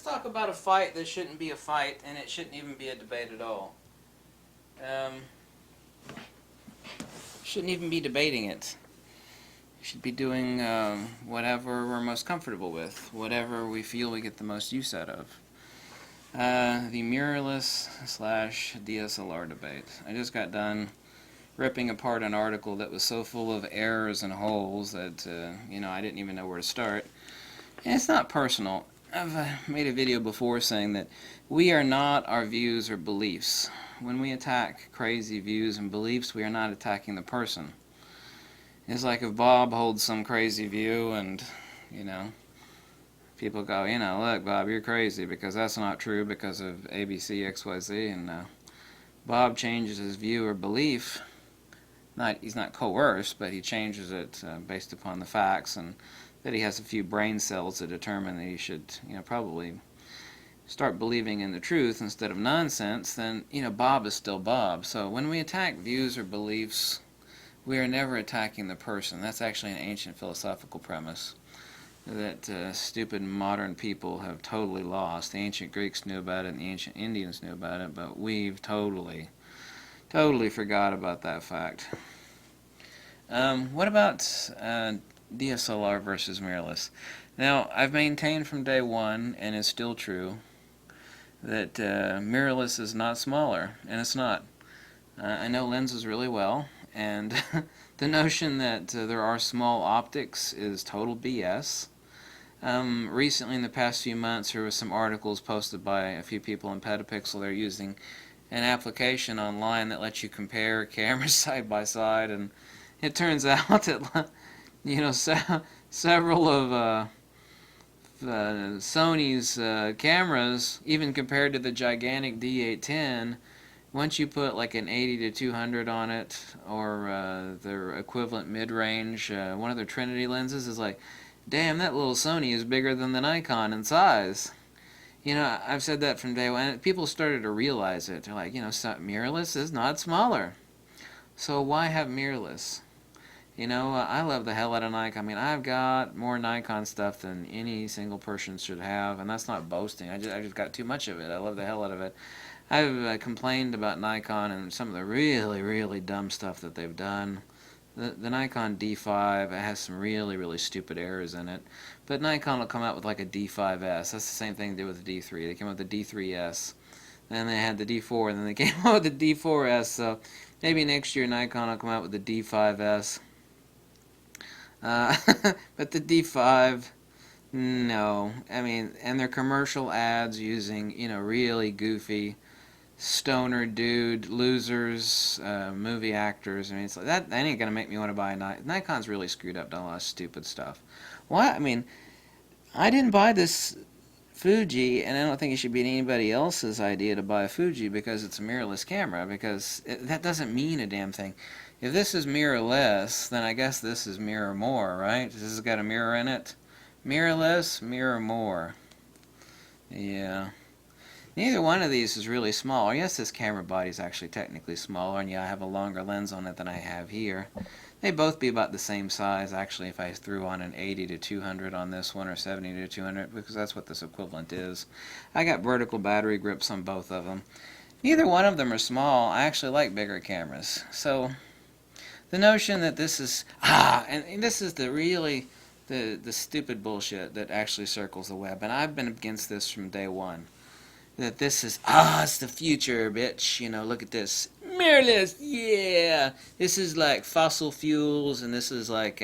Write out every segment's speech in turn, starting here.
talk about a fight that shouldn't be a fight, and it shouldn't even be a debate at all. Shouldn't even be debating it. Should be doing whatever we're most comfortable with, whatever we feel we get the most use out of. The mirrorless / DSLR debate. I just got done ripping apart an article that was so full of errors and holes that I didn't even know where to start. And it's not personal. I've made a video before saying that we are not our views or beliefs. When we attack crazy views and beliefs, we are not attacking the person. It's like if Bob holds some crazy view and, people go, look, Bob, you're crazy because that's not true because of ABC, XYZ, and Bob changes his view or belief. He's not coerced, but he changes it based upon the facts, and that he has a few brain cells to determine that he should, probably start believing in the truth instead of nonsense, then, Bob is still Bob. So when we attack views or beliefs, we are never attacking the person. That's actually an ancient philosophical premise that stupid modern people have totally lost. The ancient Greeks knew about it and the ancient Indians knew about it, but we've totally forgot about that fact. What about DSLR versus mirrorless? Now, I've maintained from day one, and it's still true, that mirrorless is not smaller, and it's not. I know lenses really well, and the notion that there are small optics is total BS. Recently, in the past few months, there were some articles posted by a few people in Petapixel. They're using an application online that lets you compare cameras side by side, and it turns out that several of Sony's cameras, even compared to the gigantic D810, once you put like an 80 to 200 on it, or their equivalent mid-range, one of their Trinity lenses is like, damn, that little Sony is bigger than the Nikon in size. I've said that from day one, and people started to realize it. They're like, mirrorless is not smaller. So why have mirrorless? I love the hell out of Nikon. I mean, I've got more Nikon stuff than any single person should have, and that's not boasting. I just got too much of it. I love the hell out of it. I've complained about Nikon and some of the really, really dumb stuff that they've done. The Nikon D5 has some really, really stupid errors in it. But Nikon will come out with like a D5S. That's the same thing they did with the D3. They came out with the D3S. Then they had the D4, and then they came out with the D4S. So maybe next year Nikon will come out with the D5S. But the D5, no. I mean, and their commercial ads using, really goofy stoner dude losers, movie actors. I mean, it's like that ain't gonna make me want to buy a Nikon. Nikon's really screwed up, done a lot of stupid stuff. Why? I mean, I didn't buy this Fuji, and I don't think it should be anybody else's idea to buy a Fuji because it's a mirrorless camera, because that doesn't mean a damn thing. If this is mirrorless, then I guess this is mirror more, right? This has got a mirror in it. Mirrorless, mirror more. Yeah. Neither one of these is really small. Yes, this camera body is actually technically smaller, and yeah, I have a longer lens on it than I have here. They'd both be about the same size, actually, if I threw on an 80 to 200 on this one, or 70 to 200, because that's what this equivalent is. I got vertical battery grips on both of them. Neither one of them are small. I actually like bigger cameras. So the notion that this is, and this is the stupid bullshit that actually circles the web, and I've been against this from day one. That this is, it's the future, bitch. Look at this. Mirrorless, yeah. This is like fossil fuels, and this is like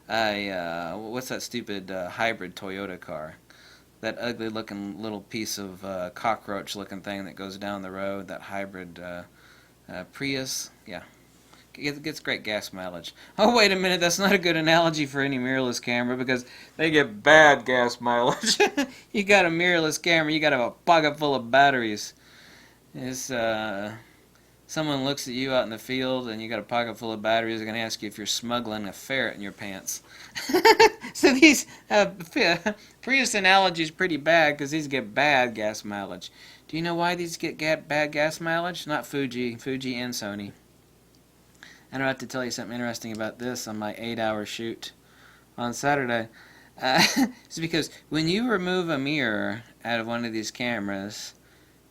what's that stupid hybrid Toyota car? That ugly looking little piece of cockroach looking thing that goes down the road, that hybrid Prius, yeah. It gets great gas mileage. Oh, wait a minute, that's not a good analogy for any mirrorless camera because they get bad gas mileage. You got a mirrorless camera, you got to have a pocket full of batteries. Someone looks at you out in the field and you got a pocket full of batteries, they're going to ask you if you're smuggling a ferret in your pants. So these Prius analogy is pretty bad because these get bad gas mileage. Do you know why these get bad gas mileage? Not Fuji and Sony. And I'm about to tell you something interesting about this on my 8-hour shoot on Saturday. It's because when you remove a mirror out of one of these cameras,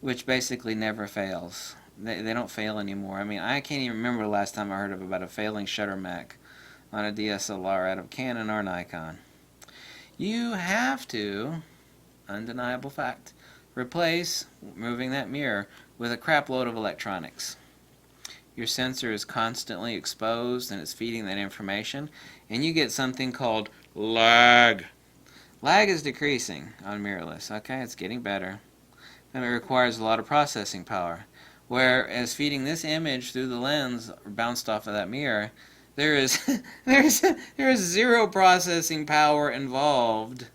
which basically never fails, they don't fail anymore. I mean, I can't even remember the last time I heard about a failing shutter mech on a DSLR out of Canon or Nikon. You have to, undeniable fact, replace moving that mirror with a crap load of electronics. Your sensor is constantly exposed and it's feeding that information, and you get something called lag. Lag is decreasing on mirrorless, okay? It's getting better. And it requires a lot of processing power. Whereas feeding this image through the lens bounced off of that mirror, there is there is zero processing power involved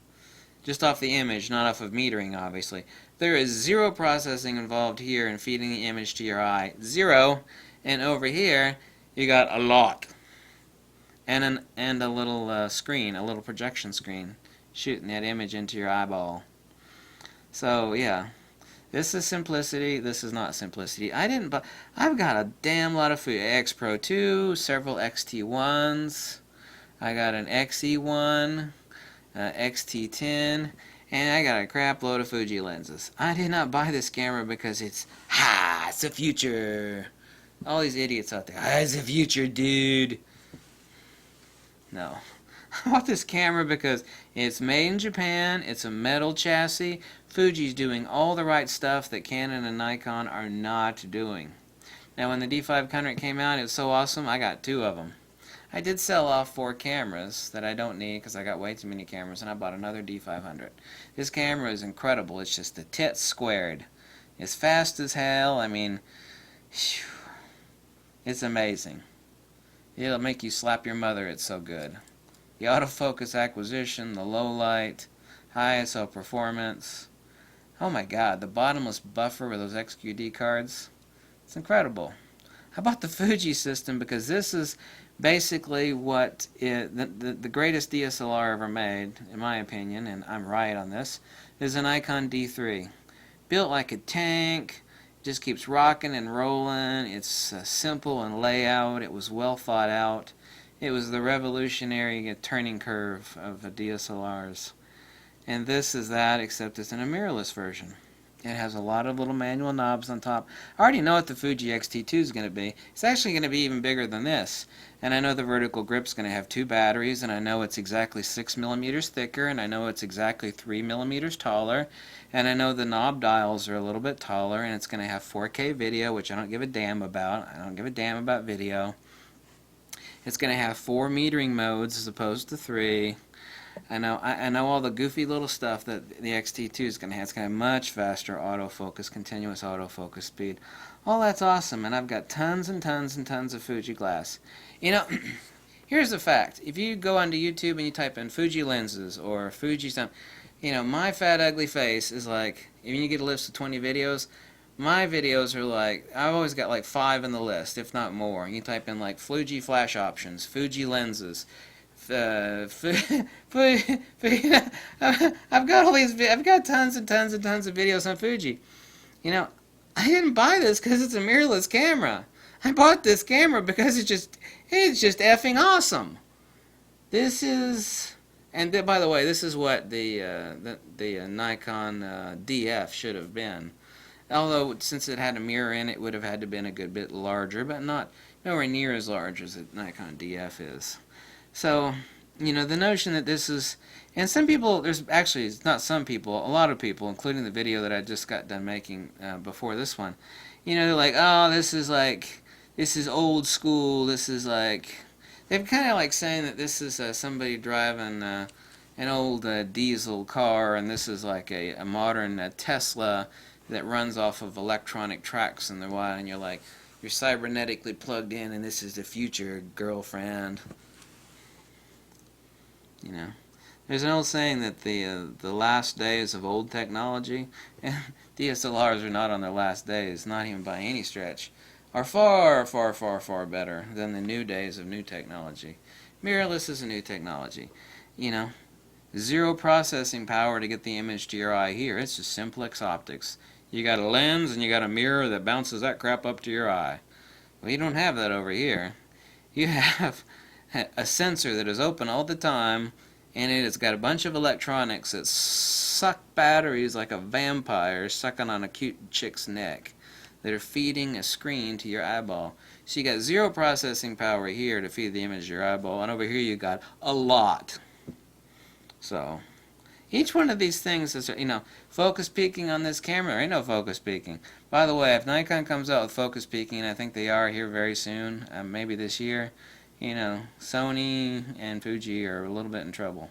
just off the image, not off of metering, obviously. There is zero processing involved here in feeding the image to your eye. Zero. And over here, you got a lot. And a little screen, a little projection screen, shooting that image into your eyeball. So, yeah. This is simplicity. This is not simplicity. I've got a damn lot of Fuji X Pro 2, several XT1s. I got an XE1, XT10, and I got a crap load of Fuji lenses. I did not buy this camera because it's the future. All these idiots out there, it's the future, dude. No. I bought this camera because it's made in Japan, it's a metal chassis. Fuji's doing all the right stuff that Canon and Nikon are not doing. Now when the D500 came out, it was so awesome, I got 2 of them. I did sell off 4 cameras that I don't need because I got way too many cameras, and I bought another D500. This camera is incredible. It's just the tits squared. It's fast as hell. I mean, whew, it's amazing. It'll make you slap your mother, it's so good. The autofocus acquisition, the low light, high ISO performance. Oh my god, the bottomless buffer with those XQD cards. It's incredible. I bought the Fuji system because this is basically what the greatest DSLR ever made, in my opinion, and I'm right on this, is a Nikon D3. Built like a tank, just keeps rocking and rolling. It's simple in layout. It was well thought out. It was the revolutionary turning curve of the DSLRs. And this is that, except it's in a mirrorless version. It has a lot of little manual knobs on top. I already know what the Fuji X-T2 is going to be. It's actually going to be even bigger than this. And I know the vertical grip's going to have 2 batteries, and I know it's exactly 6 millimeters thicker, and I know it's exactly 3 millimeters taller, and I know the knob dials are a little bit taller, and it's going to have 4K video, which I don't give a damn about. I don't give a damn about video. It's going to have 4 metering modes as opposed to 3. I know all the goofy little stuff that the XT2 is going to have. It's going to have much faster autofocus, continuous autofocus speed. All that's awesome, and I've got tons and tons and tons of Fuji glass. You know, here's the fact. If you go onto YouTube and you type in Fuji lenses or Fuji something, you know, my fat ugly face is like, if you get a list of 20 videos, my videos are like, I've always got like 5 in the list, if not more. You type in like Fuji flash options, Fuji lenses, I've got all these. I've got tons and tons and tons of videos on Fuji. You know, I didn't buy this because it's a mirrorless camera. I bought this camera because it's just effing awesome. This is, and by the way, this is what the Nikon DF should have been. Although since it had a mirror in it, it would have had to been a good bit larger, but nowhere near as large as the Nikon DF is. So, you know, the notion that this is, and some people, it's not some people, a lot of people, including the video that I just got done making before this one, you know, they're like, oh, this is old school, this is like, they're kind of like saying that this is somebody driving an old diesel car, and this is like a modern Tesla that runs off of electronic tracks in the wire, and you're like, you're cybernetically plugged in, and this is the future, girlfriend. You know, there's an old saying that the last days of old technology, and DSLRs are not on their last days, not even by any stretch, are far, far, far, far better than the new days of new technology. Mirrorless is a new technology. You know, zero processing power to get the image to your eye here. It's just simplex optics. You got a lens and you got a mirror that bounces that crap up to your eye. Well, you don't have that over here. You have a sensor that is open all the time, and it's got a bunch of electronics that suck batteries like a vampire sucking on a cute chick's neck, that are feeding a screen to your eyeball. So you got zero processing power here to feed the image to your eyeball, and over here you got a lot. So each one of these things is, focus peaking on this camera. There ain't no focus peaking. By the way, if Nikon comes out with focus peaking, I think they are here very soon, maybe this year, Sony and Fuji are a little bit in trouble.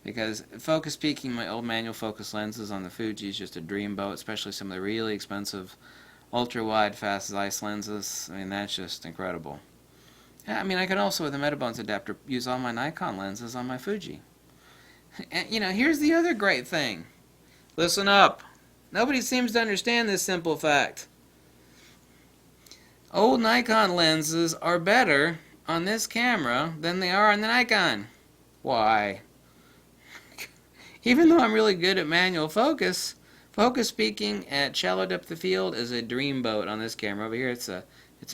Because focus peaking, my old manual focus lenses on the Fuji is just a dreamboat, especially some of the really expensive ultra-wide fast Zeiss lenses. I mean, that's just incredible. I mean, I can also, with a Metabones adapter, use all my Nikon lenses on my Fuji. And, here's the other great thing. Listen up. Nobody seems to understand this simple fact. Old Nikon lenses are better on this camera than they are on the Nikon. Why? Even though I'm really good at manual focus peaking at shallow depth of field is a dreamboat on this camera. Over here, it's a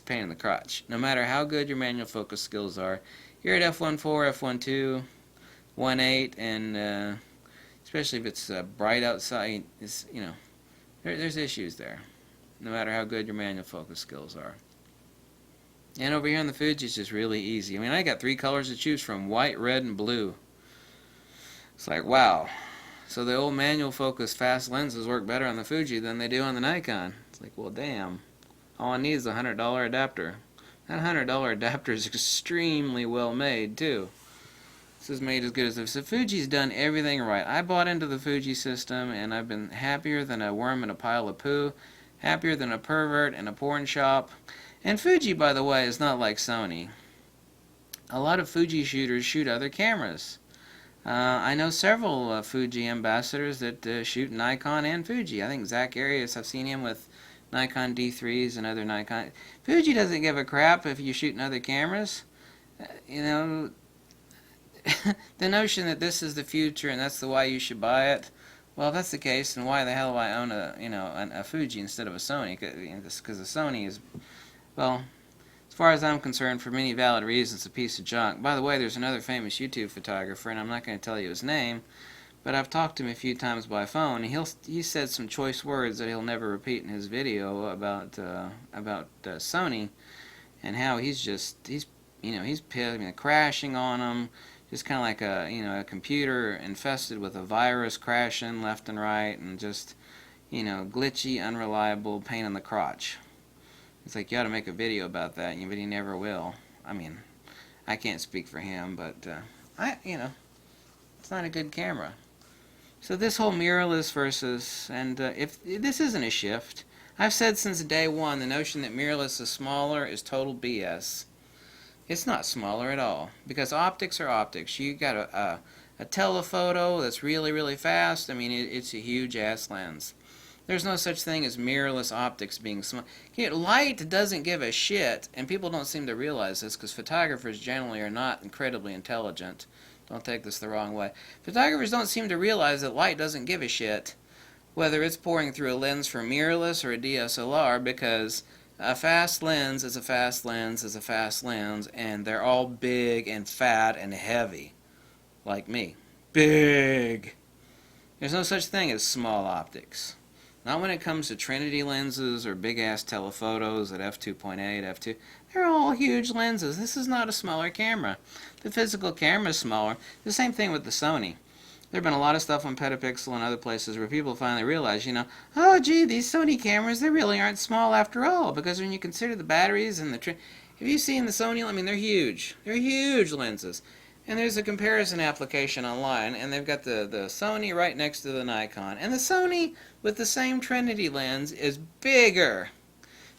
pain in the crotch. No matter how good your manual focus skills are, here at f1.4, f1.2, 1.8, and especially if it's bright outside, it's, there's issues there. No matter how good your manual focus skills are. And over here on the Fuji, it's just really easy. I mean, I got 3 colors to choose from: white, red, and blue. It's like, wow. So the old manual focus fast lenses work better on the Fuji than they do on the Nikon. It's like, well, damn. All I need is a $100 adapter. That $100 adapter is extremely well made, too. This is made as good as this. So Fuji's done everything right. I bought into the Fuji system, and I've been happier than a worm in a pile of poo, happier than a pervert in a porn shop. And Fuji, by the way, is not like Sony. A lot of Fuji shooters shoot other cameras. I know several Fuji ambassadors that shoot Nikon and Fuji. I think Zach Arias, I've seen him with Nikon D3s and other Nikon. Fuji doesn't give a crap if you shoot in other cameras. The notion that this is the future and that's the why you should buy it. Well, if that's the case, then why the hell do I own a Fuji instead of a Sony? Because the Sony is, well, as far as I'm concerned, for many valid reasons, a piece of junk. By the way, there's another famous YouTube photographer, and I'm not going to tell you his name, but I've talked to him a few times by phone, and he said some choice words that he'll never repeat in his video about Sony, and how he's pissed, crashing on them, just kind of like a computer infested with a virus crashing left and right, and just glitchy, unreliable, pain in the crotch. It's like, you ought to make a video about that, but he never will. I mean, I can't speak for him, but it's not a good camera. So this whole mirrorless versus, and if this isn't a shift, I've said since day one the notion that mirrorless is smaller is total BS. It's not smaller at all, because optics are optics. You got a telephoto that's really, really fast. I mean, it's a huge ass lens. There's no such thing as mirrorless optics being small. Light doesn't give a shit, and people don't seem to realize this because photographers generally are not incredibly intelligent. Don't take this the wrong way. Photographers don't seem to realize that light doesn't give a shit whether it's pouring through a lens for mirrorless or a DSLR, because a fast lens is a fast lens is a fast lens, and they're all big and fat and heavy, like me. Big. There's no such thing as small optics. Not when it comes to Trinity lenses or big-ass telephotos at f2.8, f2. They're all huge lenses. This is not a smaller camera. The physical camera is smaller. The same thing with the Sony. There have been a lot of stuff on Petapixel and other places where people finally realize, oh, gee, these Sony cameras, they really aren't small after all. Because when you consider the batteries and have you seen the Sony? I mean, they're huge. They're huge lenses. And there's a comparison application online, and they've got the Sony right next to the Nikon. And the Sony with the same Trinity lens is bigger.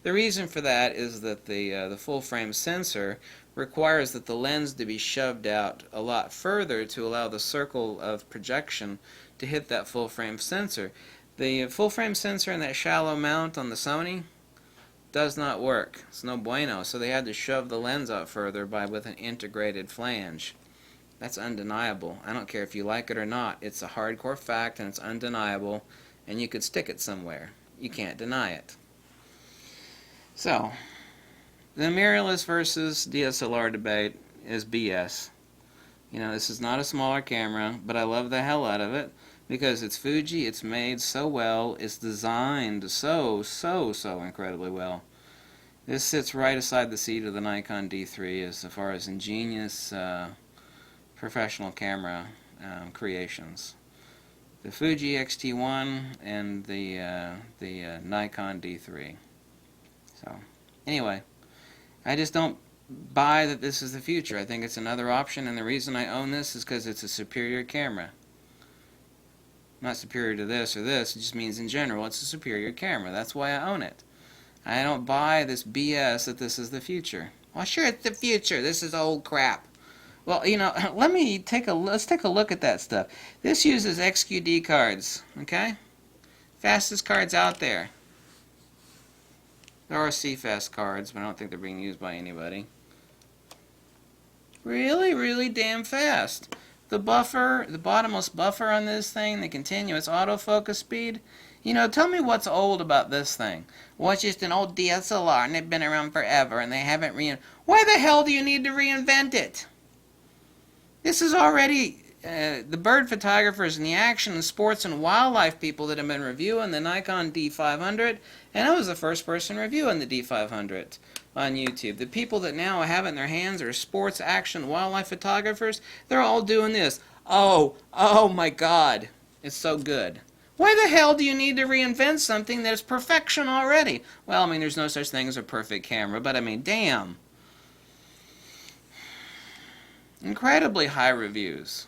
The reason for that is that the full-frame sensor requires that the lens to be shoved out a lot further to allow the circle of projection to hit that full-frame sensor. The full-frame sensor in that shallow mount on the Sony does not work. It's no bueno. So they had to shove the lens out further with an integrated flange. That's undeniable. I don't care if you like it or not. It's a hardcore fact, and it's undeniable, and you could stick it somewhere. You can't deny it. So, the mirrorless versus DSLR debate is BS. You know, this is not a smaller camera, but I love the hell out of it because it's Fuji, it's made so well, it's designed so incredibly well. This sits right aside the seat of the Nikon D3 as far as ingenious professional camera creations. The Fuji X-T1 and the Nikon D3. So, anyway, I just don't buy that this is the future. I think it's another option, and the reason I own this is because it's a superior camera. Not superior to this or this, it just means in general it's a superior camera. That's why I own it. I don't buy this BS that this is the future. Well, sure, it's the future. This is old crap. Well, you know, let's take a look at that stuff. This uses XQD cards, okay? Fastest cards out there. There are CFast cards, but I don't think they're being used by anybody. Really damn fast. The buffer, the bottomless buffer on this thing, the continuous autofocus speed. You know, tell me what's old about this thing. Well, it's just an old DSLR, and they've been around forever, and they haven't Why the hell do you need to reinvent it? This is already the bird photographers and the action and sports and wildlife people that have been reviewing the Nikon D500, and I was the first person reviewing the D500 on YouTube. The people that now have it in their hands are sports, action, wildlife photographers. They're all doing this. Oh my God, it's so good. Why the hell do you need to reinvent something that's perfection already? Well, I mean, there's no such thing as a perfect camera, but I mean, damn. Incredibly high reviews.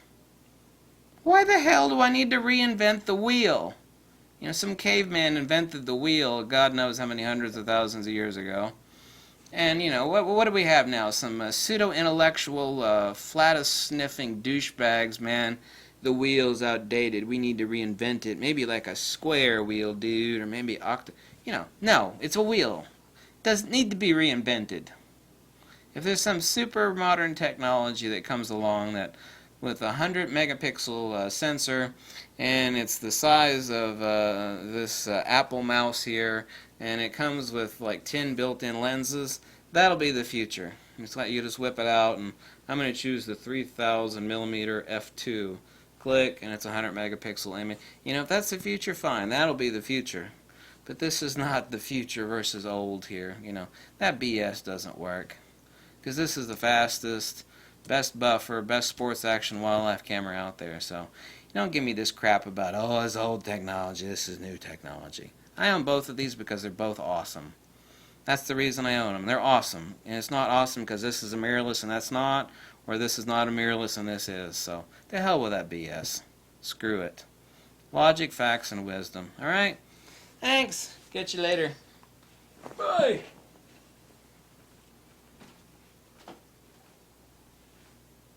Why the hell do I need to reinvent the wheel? You know, some caveman invented the wheel, God knows how many hundreds of thousands of years ago. And, you know, what do we have now? Some pseudo-intellectual, flatus-sniffing douchebags, man. The wheel's outdated. We need to reinvent it. Maybe like a square wheel, dude, or maybe You know, no, it's a wheel. It doesn't need to be reinvented. If there's some super modern technology that comes along that with a 100 megapixel sensor and it's the size of this Apple mouse here and it comes with like 10 built-in lenses, that'll be the future. It's like you just whip it out and I'm going to choose the 3000 millimeter f2. Click and it's a 100 megapixel image. You know, if that's the future, fine. That'll be the future. But this is not the future versus old here. You know, that BS doesn't work. Because this is the fastest, best buffer, best sports action wildlife camera out there. So you don't give me this crap about, oh, it's old technology, this is new technology. I own both of these because they're both awesome. That's the reason I own them. They're awesome. And it's not awesome because this is a mirrorless and that's not, or this is not a mirrorless and this is. So the hell with that BS. Screw it. Logic, facts, and wisdom. Alright? Thanks. Catch you later. Bye.